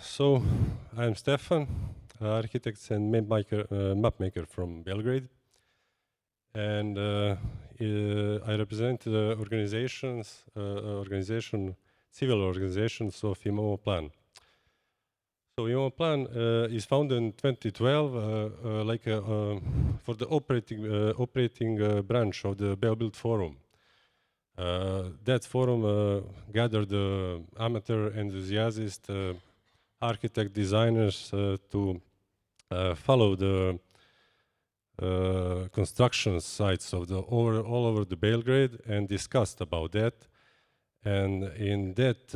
So, I'm Stefan, architect and map maker from Belgrade, and I represent the civil organizations of Imamo Plan. So, Imamo Plan is founded in 2012, for the operating branch of the Beobuild Forum. That forum gathered amateur enthusiasts, architect designers to follow the construction sites of all over the Belgrade and discussed about that. And in that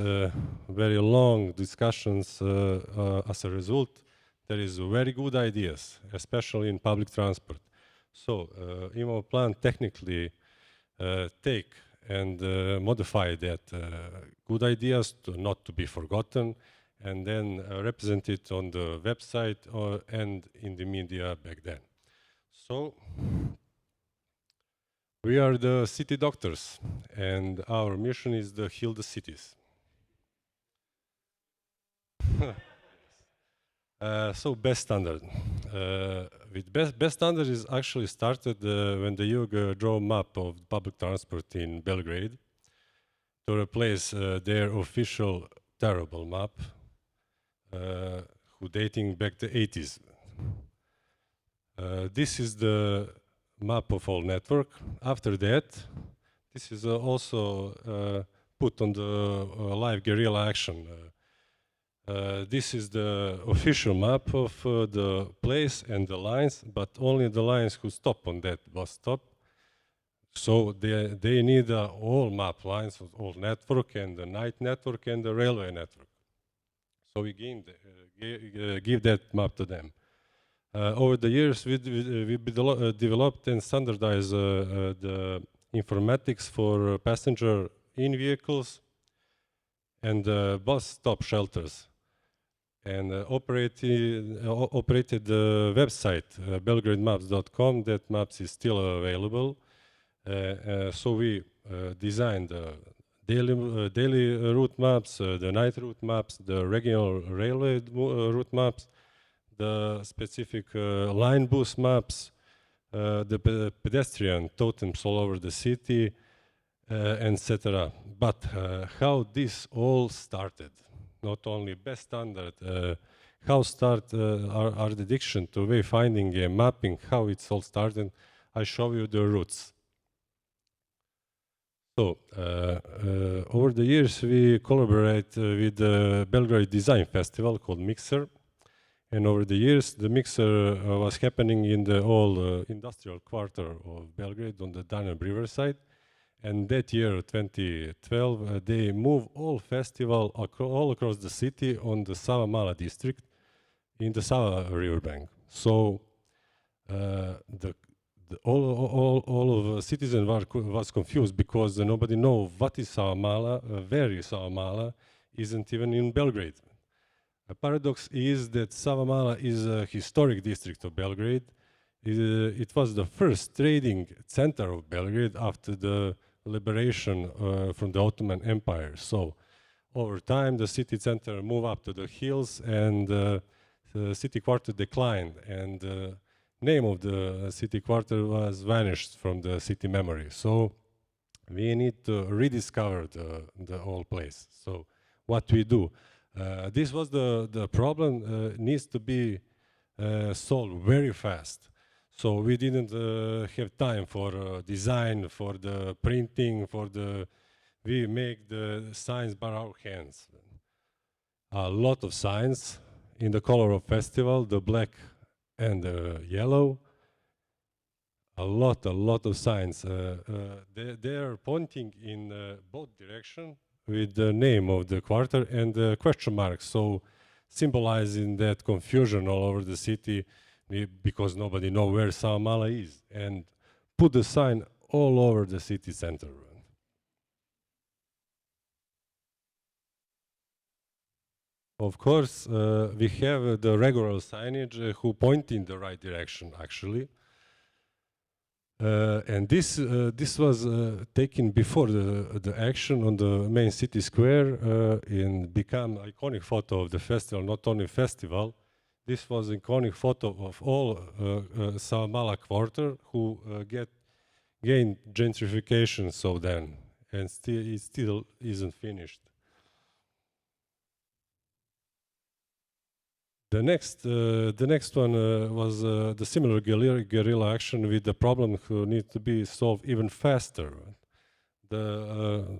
very long discussions, as a result, there is very good ideas, especially in public transport. So Imamo Plan technically take and modify that good ideas not to be forgotten, and then represent it on the website and in the media back then. So we are the city doctors, and our mission is to heal the cities. So BES standard. With BES standard is actually started when the YUG drew a map of public transport in Belgrade to replace their official terrible map, who dating back to 80s. This is the map of all network. After that, this is also put on the live guerrilla action. This is the official map of the place and the lines, but only the lines who stop on that bus stop. So they need all map lines, all network, and the night network, and the railway network. So we give that map to them. Over the years, we developed and standardized the informatics for passenger in vehicles and bus stop shelters, and operated the website belgrademaps.com. That maps is still available. So we designed daily route maps, the night route maps, the regional railway route maps, the specific line bus maps, the pedestrian totems all over the city, etc. But how this all started, not only BES standard, how start our dedication to wayfinding and mapping, how it's all started, I show you the roots. So, over the years we collaborate with the Belgrade Design Festival called Mixer. And over the years, the Mixer was happening in the old industrial quarter of Belgrade on the Danube River side. And that year, 2012, they moved all festival all across the city on the Savamala district in the Sava riverbank. So all of citizens was confused because nobody know what is Savamala, where is Savamala, isn't even in Belgrade. The paradox is that Savamala is a historic district of Belgrade. It was the first trading center of Belgrade after the liberation from the Ottoman Empire. So over time, the city center moved up to the hills, and the city quarter declined, and the name of the city quarter was vanished from the city memory. So we need to rediscover the whole place. So what we do? This was the problem, needs to be solved very fast. So we didn't have time for design, for the printing, we make the signs by our hands. A lot of signs in the color of festival, the black and the yellow. A lot of signs. They are pointing in both directions with the name of the quarter and the question mark, so symbolizing that confusion all over the city because nobody knows where Savamala is, and put the sign all over the city center. Of course, we have the regular signage who point in the right direction, actually. And this was taken before the action on the main city square and become iconic photo of the festival, not only festival. This was iconic photo of all Savamala quarter who gained gentrification so then, and it still isn't finished. The next one was the similar guerrilla action with the problem who need to be solved even faster. The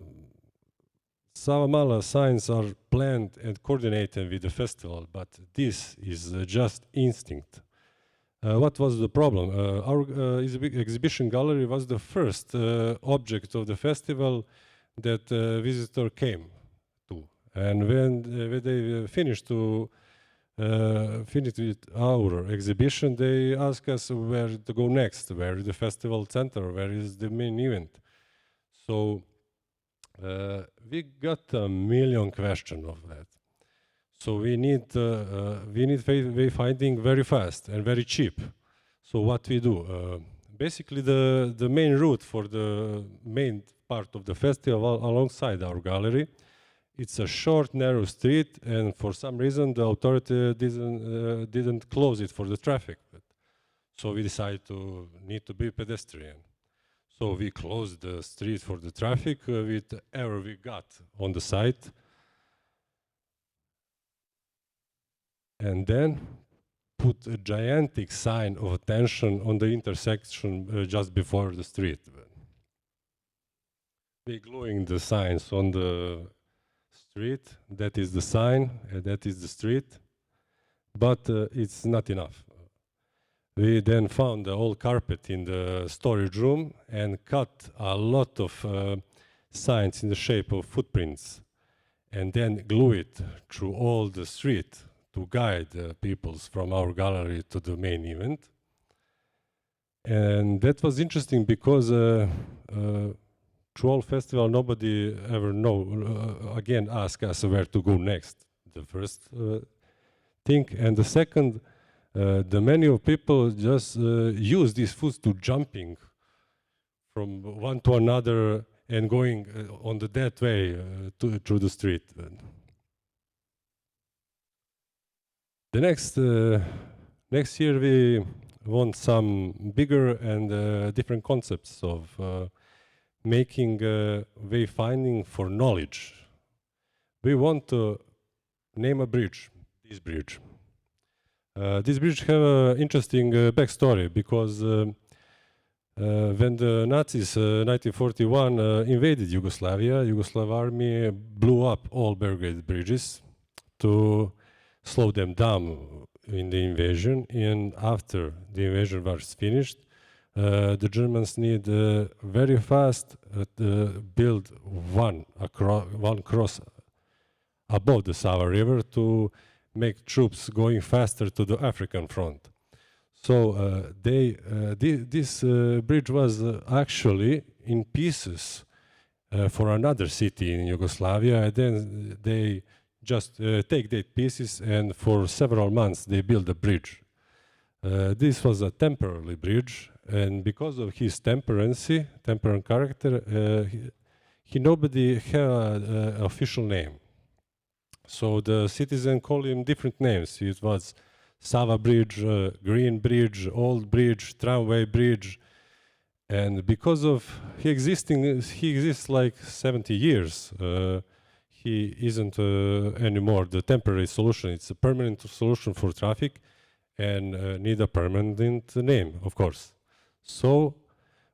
Savamala signs are planned and coordinated with the festival, but this is just instinct. What was the problem? Our exhibition gallery was the first object of the festival that visitor came to, and when they finished with our exhibition, they ask us where to go next, where is the festival center, where is the main event. So we got a million questions of that. So we need wayfinding very fast and very cheap. So what we do? Basically, the main route for the main part of the festival alongside our gallery, it's a short, narrow street, and for some reason the authority didn't close it for the traffic. So we decided to need to be pedestrian. So we closed the street for the traffic with whatever we got on the site. And then put a gigantic sign of attention on the intersection just before the street. We gluing the signs on the street, that is the sign, and that is the street, but it's not enough. We then found the old carpet in the storage room and cut a lot of signs in the shape of footprints, and then glue it through all the street to guide people from our gallery to the main event. And that was interesting because through all festival, nobody ever again ask us where to go next. The first thing, and the second, the many of people just use these foods to jumping from one to another and going on that way through the street. The next year we want some bigger and different concepts of making wayfinding for knowledge. We want to name a bridge, this bridge. This bridge have an interesting backstory because when the Nazis 1941 invaded Yugoslavia, Yugoslav army blew up all Belgrade bridges to slow them down in the invasion. And after the invasion was finished, the Germans need very fast build one cross above the Sava River to make troops going faster to the African front. So this bridge was actually in pieces for another city in Yugoslavia, and then they just take that pieces, and for several months they built a bridge. This was a temporary bridge, and because of his temperate character, nobody had an official name. So the citizen called him different names. It was Sava Bridge, Green Bridge, Old Bridge, Tramway Bridge, and because of he exists like 70 years. He isn't anymore the temporary solution. It's a permanent solution for traffic, and need a permanent name, of course. So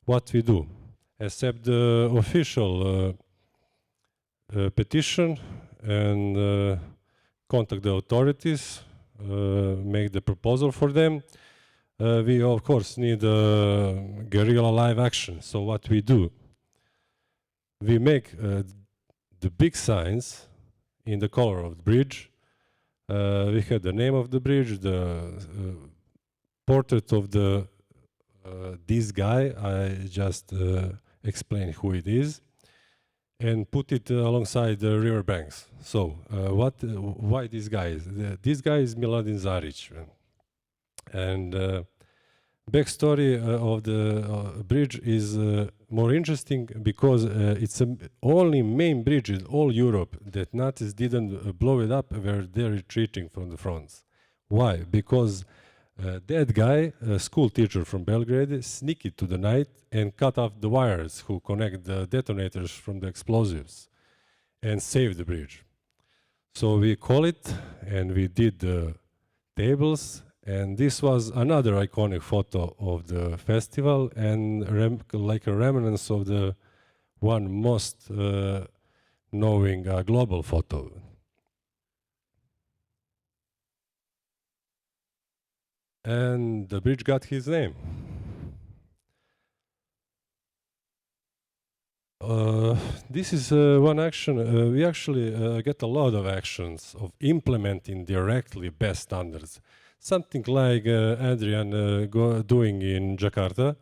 what we do? Accept the official petition and contact the authorities, make the proposal for them. We of course need guerrilla live action. So what we do? We make the big signs in the color of the bridge. We had the name of the bridge, the portrait of this guy. I just explained who it is, and put it alongside the river banks. So why this guy? This guy is Miladin Zaric, and backstory of the bridge is more interesting because it's the only main bridge in all Europe that Nazis didn't blow it up where they're retreating from the fronts. Why? Because that guy, a school teacher from Belgrade, sneaked to the night and cut off the wires who connect the detonators from the explosives and saved the bridge. So we call it and we did the tables, and this was another iconic photo of the festival and like a remnants of the one most knowing global photo. And the bridge got his name. This is one action. We actually get a lot of actions of implementing directly BES standards. Something like Adrian doing in Jakarta.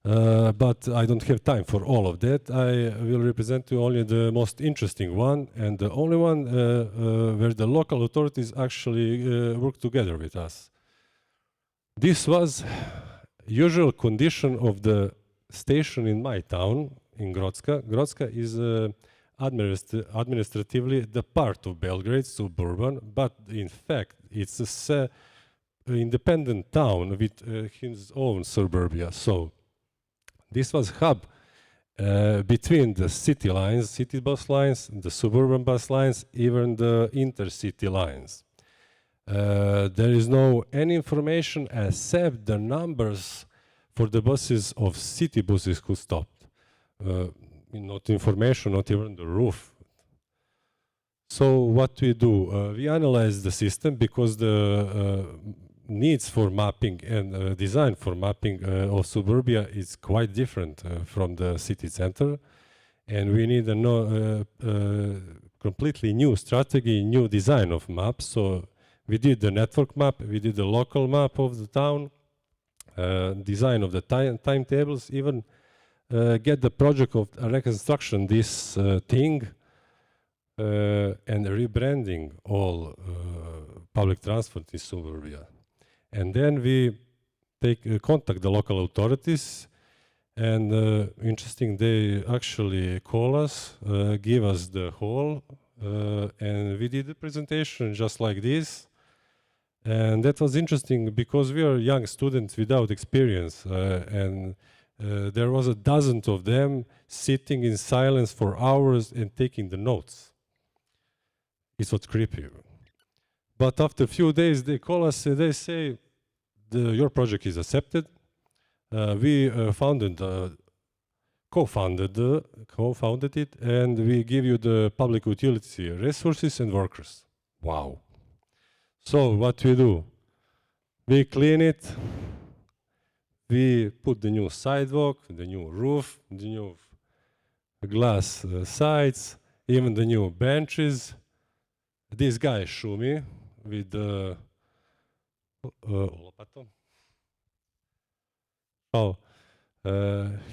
But I don't have time for all of that. I will represent you only the most interesting one and the only one where the local authorities actually work together with us. This was usual condition of the station in my town, in Grocka. Grocka is administratively the part of Belgrade, suburban, but in fact it's an independent town with his own suburbia. So this was hub between the city lines, city bus lines, the suburban bus lines, even the intercity lines. There is no any information except the numbers for the buses of city buses who stopped. Not information, not even the roof. So what we do, we analyze the system because the needs for mapping and design for mapping of suburbia is quite different from the city center, and we need a completely new strategy, new design of maps. So we did the network map, we did the local map of the town, design of the timetables, even get the project of reconstruction, this thing, and rebranding all public transport in suburbia. And then we contact the local authorities, and interesting, they actually call us, give us the hall, and we did the presentation just like this. And that was interesting because we are young students without experience, and there was a dozen of them sitting in silence for hours and taking the notes. It was creepy. But after a few days, they call us and they say, your project is accepted. We co-founded it, and we give you the public utility resources and workers. Wow. So what we do? We clean it. We put the new sidewalk, the new roof, the new glass sides, even the new benches. This guy Shumi with the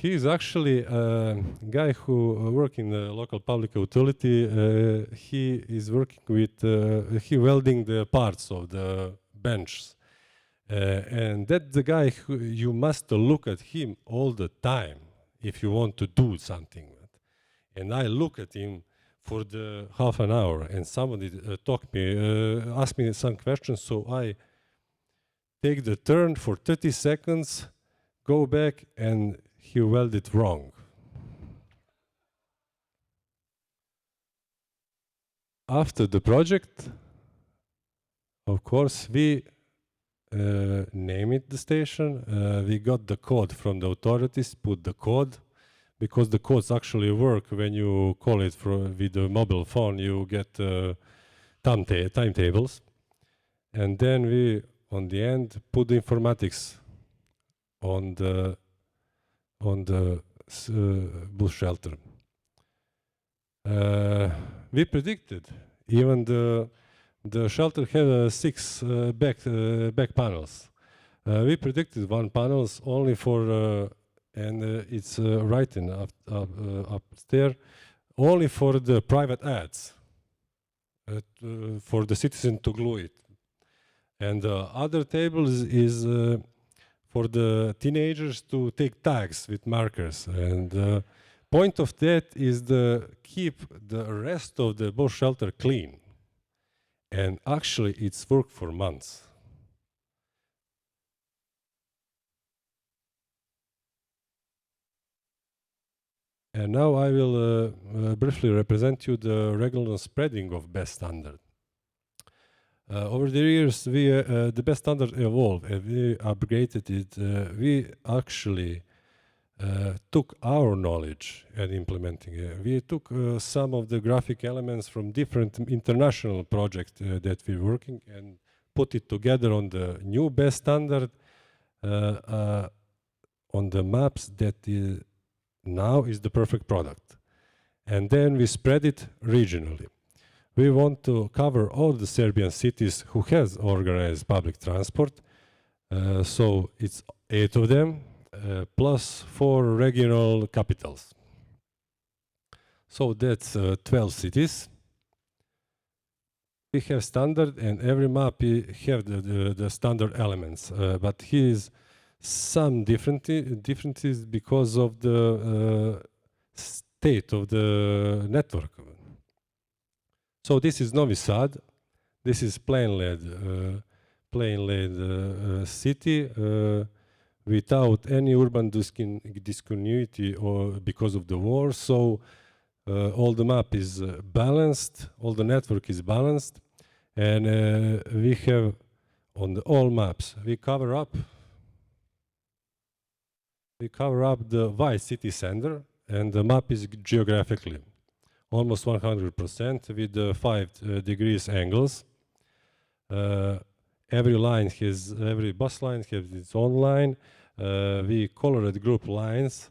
he is actually a guy who works in the local public utility. He is working with he welding the parts of the benches, and that's the guy who you must look at him all the time if you want to do something. And I look at him for the half an hour, and somebody asked me some questions, so I take the turn for 30 seconds, go back, and he welded wrong. After the project, of course, we name it the station. We got the code from the authorities, put the code, because the codes actually work when you call it with the mobile phone, you get timetables. And then we, on the end, put the informatics on the bus shelter. We predicted, even the shelter had 6 back panels. We predicted 1 panels only for and it's written upstairs, only for the private ads, for the citizen to glue it. And the other tables is for the teenagers to take tags with markers. And the point of that is to keep the rest of the bus shelter clean. And actually, it's worked for months. And now I will briefly represent you the regular spreading of BES standard. Over the years, the BES standard evolved and we upgraded it. We actually took our knowledge and implementing it. We took some of the graphic elements from different international projects that we're working and put it together on the new BES standard on the maps that now is the perfect product. And then we spread it regionally. We want to cover all the Serbian cities who has organized public transport. So it's 8 of them, plus 4 regional capitals. So that's 12 cities. We have standard, and every map have the standard elements, but here's some differences because of the state of the network. So this is Novi Sad. This is plain-led city without any urban discontinuity or because of the war. So all the map is balanced, all the network is balanced, and we have on all maps we cover up the wide city center, and the map is geographically almost 100% with the 5 degrees angles. Every bus line has its own line. We colored group lines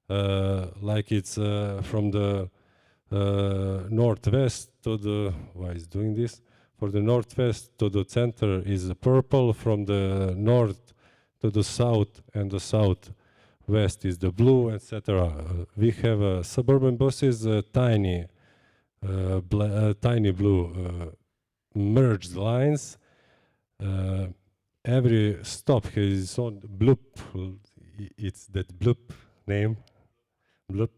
like it's from the northwest to the, why is doing this? For the northwest to the center is purple, from the north to the south and the southwest is the blue, etc. We have suburban buses, tiny blue merged lines. Every stop has its own bloop. It's that bloop name, bloop.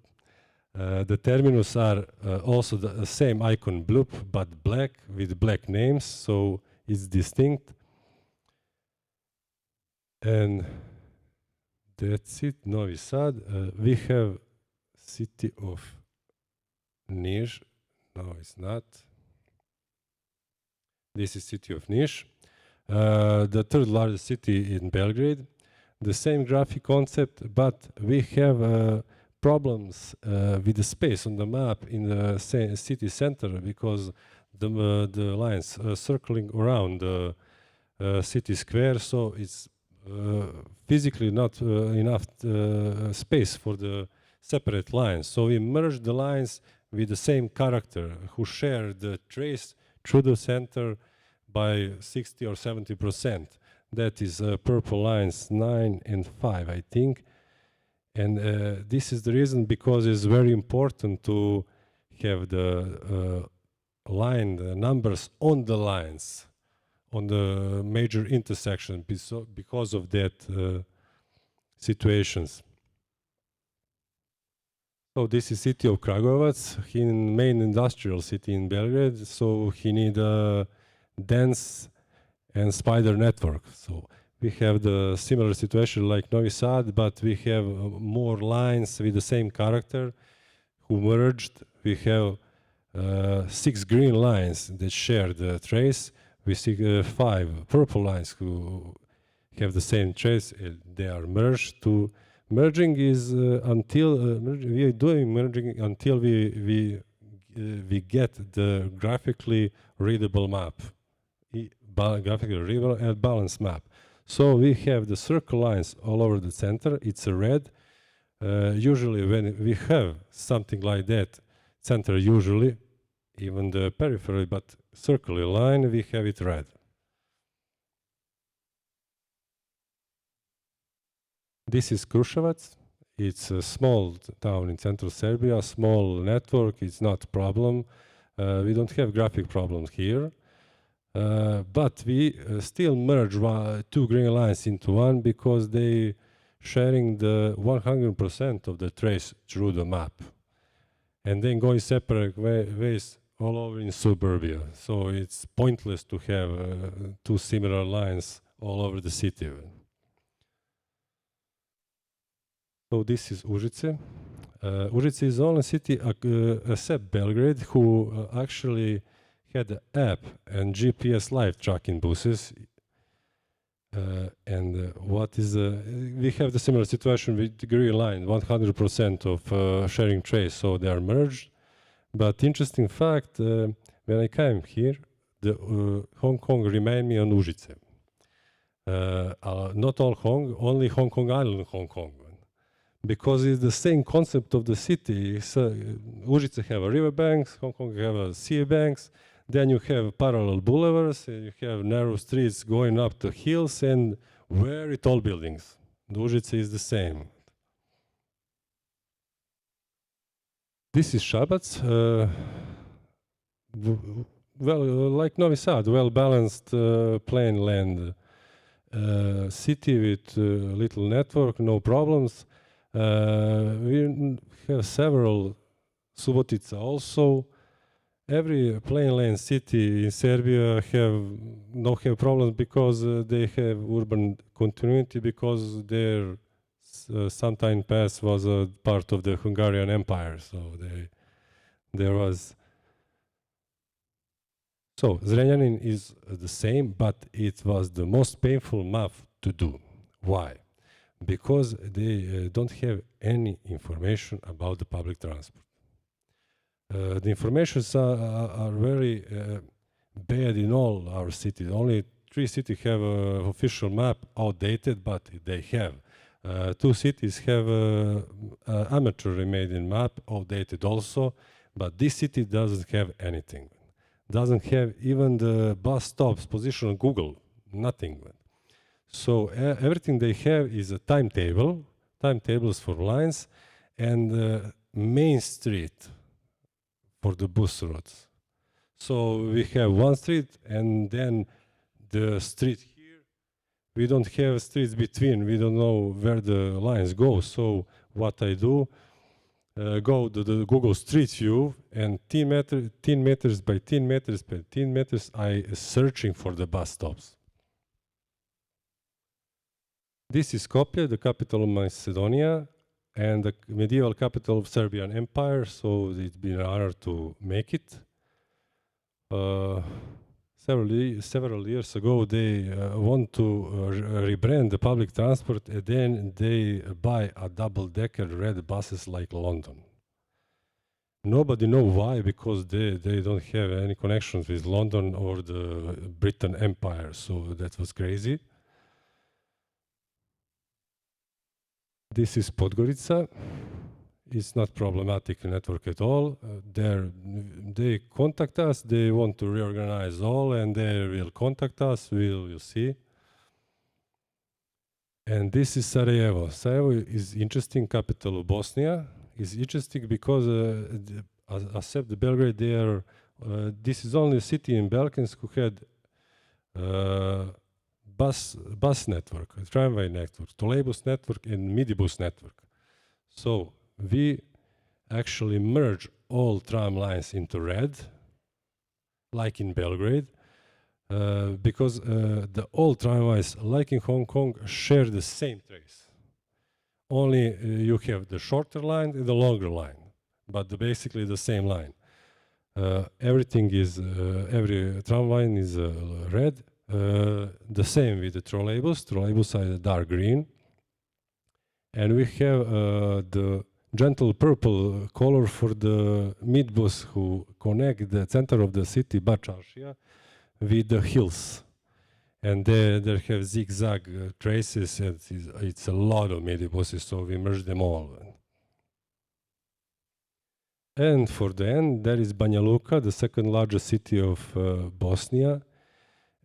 The terminus are also the same icon bloop, but black with black names, so it's distinct. And that's it, Novi Sad. We have city of Niš. No, it's not. This is city of Niš. The third largest city in Belgrade. The same graphic concept, but we have problems with the space on the map in the city center because the lines circling around the city square, so it's physically not enough space for the separate lines. So we merge the lines with the same character who share the trace through the center by 60 or 70%. That is purple lines 9 and 5, I think. And this is the reason, because it's very important to have the line, the numbers on the lines, on the major intersection, because of that situations. So this is city of Kragujevac, main industrial city in Belgrade. So he need a dense and spider network. So we have the similar situation like Novi Sad, but we have more lines with the same character who merged. We have 6 green lines that share the trace. We see 5 purple lines who have the same trace. They are merged. Merging is until we are doing merging until we get the graphically readable map, graphically readable and balanced map. So we have the circle lines all over the center. It's a red. Usually when we have something like that, center usually, even the periphery, but circular line, we have it red. This is Kruševac. It's a small town in central Serbia, small network. It's not a problem. We don't have graphic problems here. But we still merge two green lines into one because they sharing the 100% of the trace through the map, and then going separate ways all over in suburbia. So it's pointless to have two similar lines all over the city. So this is Užice. Užice is the only city except Belgrade who actually had an app and GPS live tracking buses. We have the similar situation with the green line, 100% of sharing trace, so they are merged. But interesting fact, when I came here, the Hong Kong remind me on Užice. Not all only Hong Kong Island, Hong Kong. Because it's the same concept of the city. Užice have a river banks, Hong Kong have a sea banks, then you have parallel boulevards, and you have narrow streets going up to hills and very tall buildings. Užice is the same. This is Šabac. Like Novi Sad, well-balanced plain land city with little network, no problems. We have several, Subotica also. Every plain land city in Serbia don't have problems because they have urban continuity, because their sometime past was a part of the Hungarian Empire, so there was. So Zrenjanin is the same, but it was the most painful map to do. Why? Because they don't have any information about the public transport. The informations are very bad in all our cities. Only 3 cities have an official map, outdated, but they have. 2 cities have amateur made in map, outdated also, but this city doesn't have anything. Doesn't have even the bus stops position on Google, nothing. So everything they have is a timetables for lines, and main street for the bus routes. So we have one street, and then the street here. We don't have streets between. We don't know where the lines go. So what I do, go to the Google Street View, and 10 meters by 10 meters by 10 meters, I searching for the bus stops. This is Skopje, the capital of Macedonia, and the medieval capital of Serbian Empire, so it's been an honor to make it. Several years ago, they want to rebrand the public transport, and then they buy a double-decker red buses like London. Nobody knows why, because they don't have any connections with London or the Britain Empire, so that was crazy. This is Podgorica. It's not problematic network at all. They contact us, they want to reorganize all, and they will contact us, we'll see. And this is Sarajevo. Sarajevo is interesting, capital of Bosnia. It's interesting because, except the Belgrade, this is only a city in Balkans who had bus network, a tramway network, trolleybus network, and midibus network. So we actually merge all tram lines into red, like in Belgrade, because the old tramways, like in Hong Kong, share the same trace. Only you have the shorter line and the longer line, but basically the same line. Everything is, every tram line is red. The same with the trolleybus. Trolleybus are dark green. And we have the gentle purple color for the midbus who connect the center of the city, Bačaršija, with the hills. And they have zigzag traces, and it's a lot of midibuses, so we merge them all. And for the end, there is Banja Luka, the second largest city of Bosnia.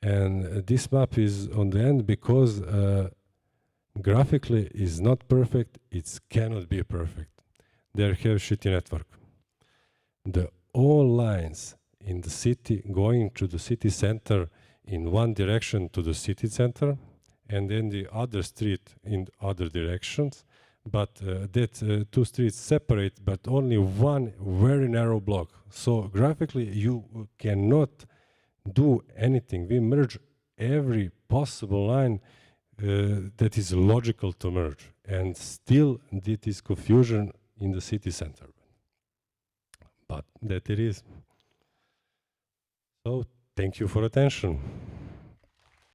And this map is on the end because graphically is not perfect, it cannot be perfect. They have shitty network. All lines in the city, going to the city center in one direction to the city center, and then the other street in other directions, but that two streets separate, but only one very narrow block. So graphically, you cannot do anything. We merge every possible line that is logical to merge, and still it is confusion in the city center. But that it is. So thank you for attention.